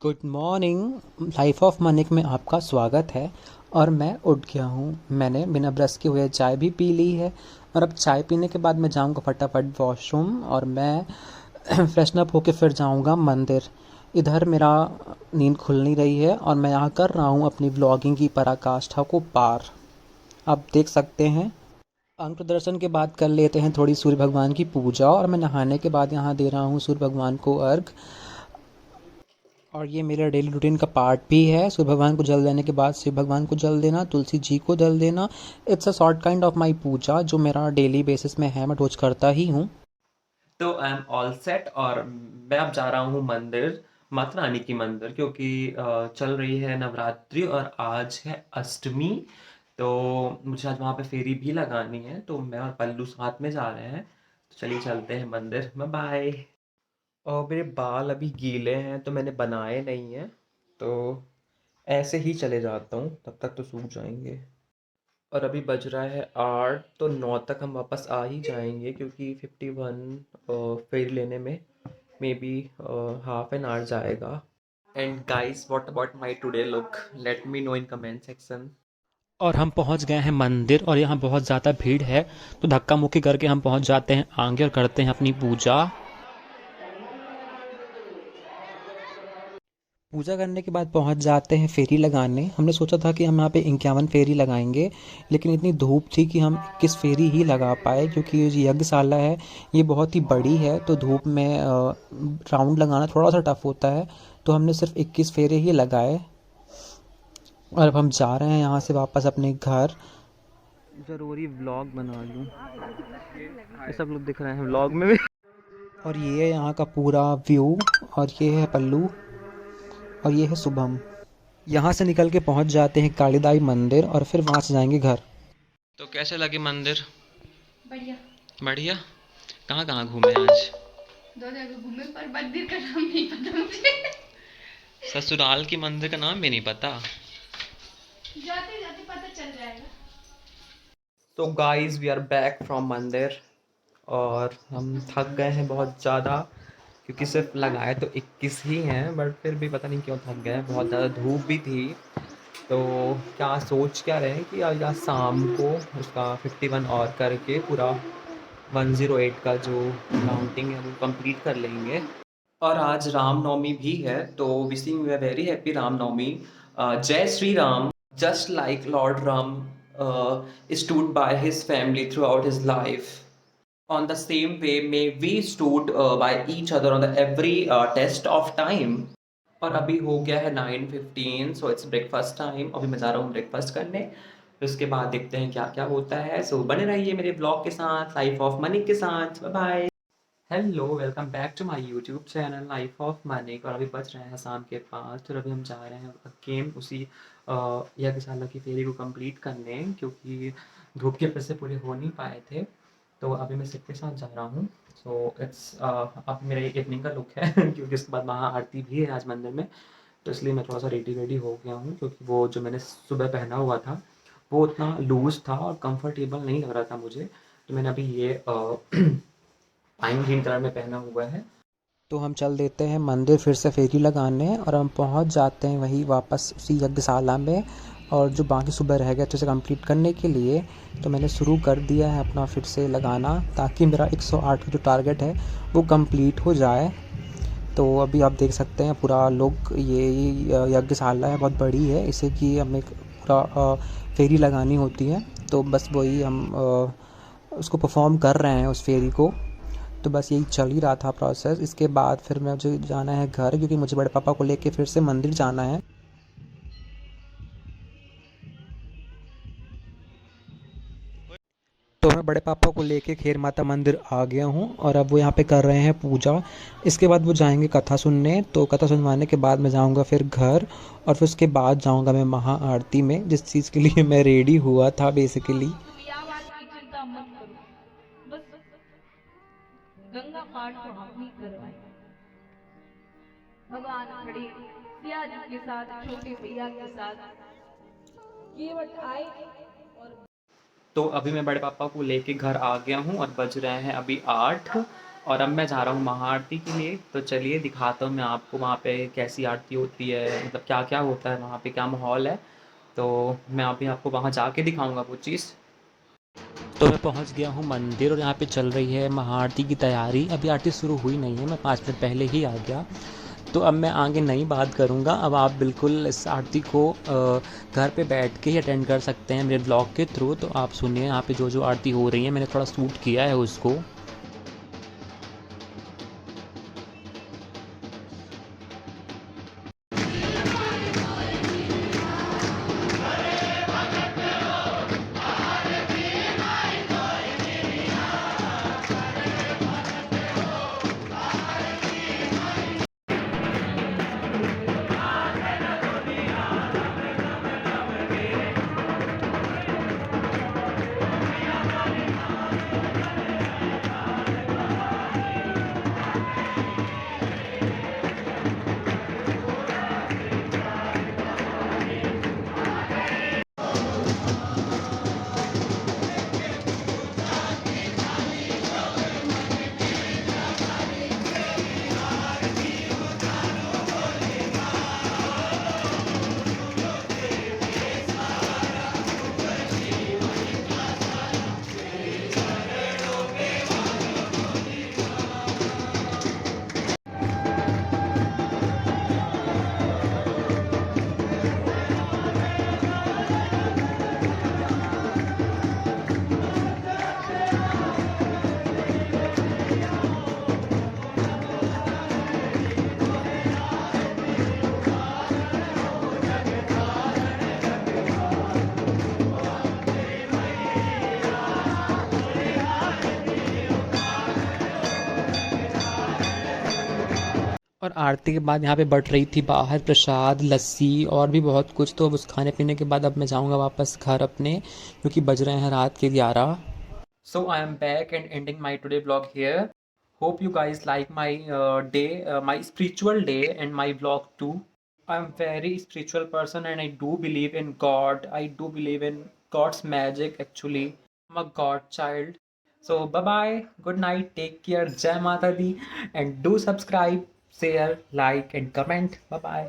Good morning. Life of मनिक में आपका स्वागत है। और मैं उठ गया हूँ। मैंने बिना ब्रश किए हुए चाय भी पी ली है। और अब चाय पीने के बाद मैं जाऊँगा फटाफट वॉशरूम और मैं फ्रेशन अप होके फिर जाऊँगा मंदिर। इधर मेरा नींद खुल नहीं रही है और मैं यहाँ कर रहा हूँ अपनी व्लॉगिंग की पराकाष्ठा को पार। आप देख सकते हैं। अंग प्रदर्शन के बाद कर लेते हैं थोड़ी सूर्य भगवान की पूजा और मैं नहाने के बाद यहाँ दे रहा हूँ सूर्य भगवान को अर्घ। और ये मेरा डेली रूटीन का पार्ट भी है। सूर्य भगवान को जल देने के बाद शिव भगवान को जल देना, तुलसी जी को जल देना। It's a short kind of my puja जो मेरा डेली बेसिस में है, मैं रोज करता ही हूँ। तो आई एम ऑल सेट और मैं अब जा रहा हूँ मंदिर, माता रानी की मंदिर, क्योंकि चल रही है नवरात्रि और आज है अष्टमी। तो मुझे आज वहाँ पे फेरी भी लगानी है, तो मैं और पल्लू साथ में जा रहे हैं। तो चलिए चलते हैं मंदिर। Bye bye. और मेरे बाल अभी गीले हैं तो मैंने बनाए नहीं हैं, तो ऐसे ही चले जाता हूँ, तब तक तो सूख जाएंगे। और अभी बज रहा है 8, तो 9 तक हम वापस आ ही जाएंगे, क्योंकि 51 फेरी लेने में may be half an hour जाएगा। And guys, what about my today look? Let me know in comment section. और हम पहुंच गए हैं मंदिर और यहाँ बहुत ज़्यादा भीड़ है। तो धक्का मुक्की करके हम पहुंच जाते हैं आगे और करते हैं अपनी पूजा। पूजा करने के बाद पहुंच जाते हैं फेरी लगाने। हमने सोचा था कि हम यहाँ पे 51 फेरी लगाएंगे, लेकिन इतनी धूप थी कि हम 21 फेरी ही लगा पाए, क्योंकि ये जो यज्ञशाला है ये बहुत ही बड़ी है, तो धूप में राउंड लगाना थोड़ा सा टफ होता है। तो हमने सिर्फ 21 फेरे ही लगाए। और अब हम जा रहे हैं यहाँ से वापस अपने घर। ज़रूरी व्लॉग बना लूँ, ये सब लोग दिख रहे हैं व्लॉग में भी। और ये है यहाँ का पूरा व्यू। और ये है पल्लू और ये है शुभम। यहाँ से निकल के पहुँच जाते हैं कालीदाई मंदिर और फिर वहाँ से जाएंगे घर। तो कैसे लगे मंदिर? बढ़िया। बढ़िया। कहाँ कहाँ घूमे आज? दो जगह घूमे पर मंदिर का नाम नहीं पता मुझे। ससुराल की मंदिर का नाम भी नहीं पता? जाते जाते पता चल जाएगा। तो guys, we are back from मंदिर और हम थक गए हैं बहुत ज़्यादा, क्योंकि सिर्फ लगाए तो 21 ही हैं, बट फिर भी पता नहीं क्यों थक गए। बहुत ज़्यादा धूप भी थी। तो क्या सोच क्या रहे हैं कि आज शाम को उसका 51 और करके पूरा 108 का जो काउंटिंग है वो कंप्लीट कर लेंगे। और आज रामनवमी भी है, तो wishing you a very happy Ramnavami. जय Shri Ram. Just like lord Ram stood by his family throughout his life, on the same way may we stood by each other on the every test of time. और अभी हो गया है 9:15, so it's breakfast time. अभी मैं जा रहा हूँ ब्रेकफास्ट करने, फिर उसके बाद देखते हैं क्या क्या होता है। सो बने रहिए मेरे ब्लॉग के साथ, लाइफ ऑफ मनी के साथ। Bye bye. Hello, welcome back to my YouTube channel life of Manik. और अभी बज रहे हैं शाम के 5, फिर अभी हम जा रहे हैं अगेन उसी यज्ञशाला की फेरी को कंप्लीट करने, क्योंकि धूप की वजह से पूरे हो नहीं पाए थे। तो अभी मैं सिख के साथ जा रहा हूँ। सो इट्स अब मेरा एक इवनिंग का लुक है क्योंकि उसके बाद महा आरती भी है आज मंदिर में। तो इसलिए मैं थोड़ा सा रेडी वेडी हो गया हूँ, क्योंकि वो जो मैंने सुबह पहना हुआ था वो उतना लूज़ था और कंफर्टेबल नहीं लग रहा था मुझे। तो मैंने अभी ये पाइन ग्रीन कलर में पहना हुआ है। तो हम चल देते हैं मंदिर फिर से फेरी लगाने और हम पहुंच जाते हैं वहीं वापस उसी यज्ञशाला में। और जो बाकी सुबह रह गया तो उसे कंप्लीट करने के लिए तो मैंने शुरू कर दिया है अपना फिर से लगाना, ताकि मेरा 108 का जो टारगेट है वो कंप्लीट हो जाए। तो अभी आप देख सकते हैं पूरा लोग, ये यज्ञशाला है, बहुत बड़ी है, इसे कि हमें पूरा फेरी लगानी होती है। तो बस वही हम उसको परफॉर्म कर रहे हैं उस फेरी को। तो बस यही चल ही रहा था प्रोसेस। इसके बाद फिर मुझे जाना है घर, क्योंकि मुझे बड़े पापा को लेके फिर से मंदिर जाना है। तो मैं बड़े पापा को लेके खैर माता मंदिर आ गया हूँ और अब वो यहाँ पे कर रहे हैं पूजा। इसके बाद वो जाएंगे कथा सुनने, तो कथा सुनवाने के बाद मैं जाऊँगा फिर घर। और फिर उसके बाद जाऊँगा मैं महा आरती में, जिस चीज़ के लिए मैं रेडी हुआ था बेसिकली। तुम या बात की चिंता मत करो, बस गंगा पाठ तो हम ही करवाएंगे। भगवान खड़े सिया जी के साथ, छोटे भैया के साथ केवट आए और तो अभी मैं बड़े पापा को लेके घर आ गया हूँ और बज रहे हैं अभी 8। और अब मैं जा रहा हूँ महाआरती के लिए, तो चलिए दिखाता हूँ मैं आपको वहाँ पे कैसी आरती होती है, मतलब क्या-क्या होता है वहाँ पे, क्या माहौल है। तो मैं अभी आपको वहाँ जाके दिखाऊँगा वो चीज़। तो मैं पहुंच गया हूं मंदिर और यहाँ पे चल रही है महाआरती की तैयारी। अभी आरती शुरू हुई नहीं है, मैं 5 मिनट पहले ही आ गया। तो अब मैं आगे नहीं बात करूँगा। अब आप बिल्कुल इस आरती को घर पे बैठ के ही अटेंड कर सकते हैं मेरे ब्लॉग के थ्रू। तो आप सुनिए यहाँ पे जो जो आरती हो रही है, मैंने थोड़ा शूट किया है उसको। और आरती के बाद यहाँ पे बट रही थी बाहर प्रसाद, लस्सी और भी बहुत कुछ। तो अब उस खाने पीने के बाद अब मैं जाऊँगा वापस घर अपने, क्योंकि बज रहे हैं रात के 11। So I am back and ending my today vlog here. Hope you guys like my day, my spiritual day and my vlog too. I'm very spiritual person and I do believe in God. I do believe in God's magic actually. I'm a God child. So bye bye, good night, take care, Jai Mata Di, and do subscribe, share, like and comment. Bye bye.